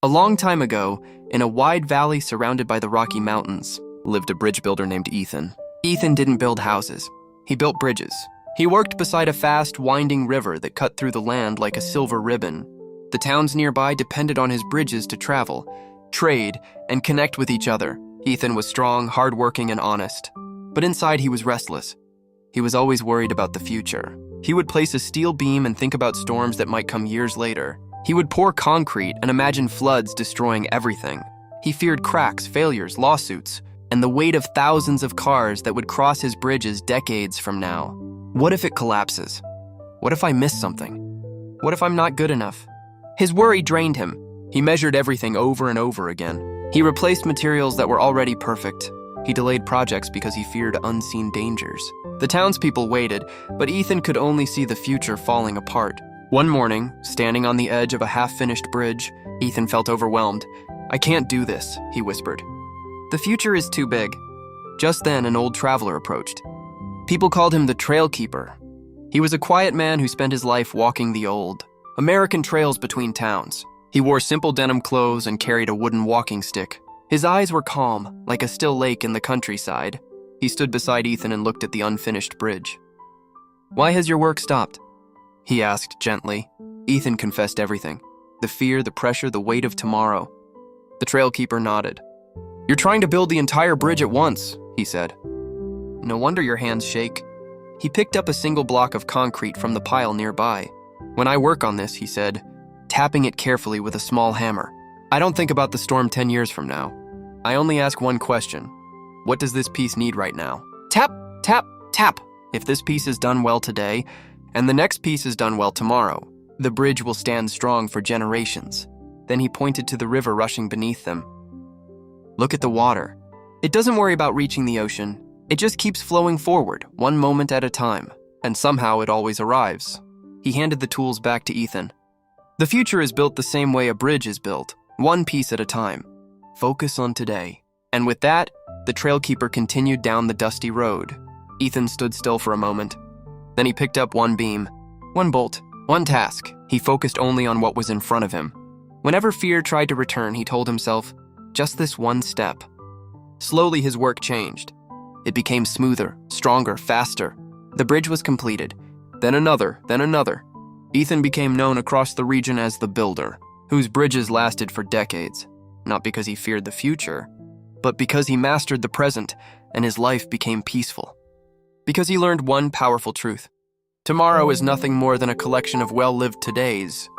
A long time ago, in a wide valley surrounded by the Rocky Mountains, lived a bridge builder named Ethan. Ethan didn't build houses. He built bridges. He worked beside a fast, winding river that cut through the land like a silver ribbon. The towns nearby depended on his bridges to travel, trade, and connect with each other. Ethan was strong, hardworking, and honest. But inside he was restless. He was always worried about the future. He would place a steel beam and think about storms that might come years later. He would pour concrete and imagine floods destroying everything. He feared cracks, failures, lawsuits, and the weight of thousands of cars that would cross his bridges decades from now. What if it collapses? What if I miss something? What if I'm not good enough? His worry drained him. He measured everything over and over again. He replaced materials that were already perfect. He delayed projects because he feared unseen dangers. The townspeople waited, but Ethan could only see the future falling apart. One morning, standing on the edge of a half-finished bridge, Ethan felt overwhelmed. "I can't do this," he whispered. "The future is too big." Just then, an old traveler approached. People called him the Trail Keeper. He was a quiet man who spent his life walking the old American trails between towns. He wore simple denim clothes and carried a wooden walking stick. His eyes were calm, like a still lake in the countryside. He stood beside Ethan and looked at the unfinished bridge. "Why has your work stopped?" he asked gently. Ethan confessed everything. The fear, the pressure, the weight of tomorrow. The Trail Keeper nodded. "You're trying to build the entire bridge at once," he said. "No wonder your hands shake." He picked up a single block of concrete from the pile nearby. "When I work on this," he said, tapping it carefully with a small hammer, "I don't think about the storm 10 years from now. I only ask one question. What does this piece need right now? Tap, tap, tap. If this piece is done well today, and the next piece is done well tomorrow, the bridge will stand strong for generations." Then he pointed to the river rushing beneath them. "Look at the water. It doesn't worry about reaching the ocean. It just keeps flowing forward, one moment at a time, and somehow it always arrives." He handed the tools back to Ethan. "The future is built the same way a bridge is built, one piece at a time. Focus on today." And with that, the Trail Keeper continued down the dusty road. Ethan stood still for a moment. Then he picked up one beam, one bolt, one task. He focused only on what was in front of him. Whenever fear tried to return, he told himself, just this one step. Slowly his work changed. It became smoother, stronger, faster. The bridge was completed. Then another, then another. Ethan became known across the region as the Builder, whose bridges lasted for decades, not because he feared the future, but because he mastered the present and his life became peaceful. Because he learned one powerful truth. Tomorrow is nothing more than a collection of well-lived todays.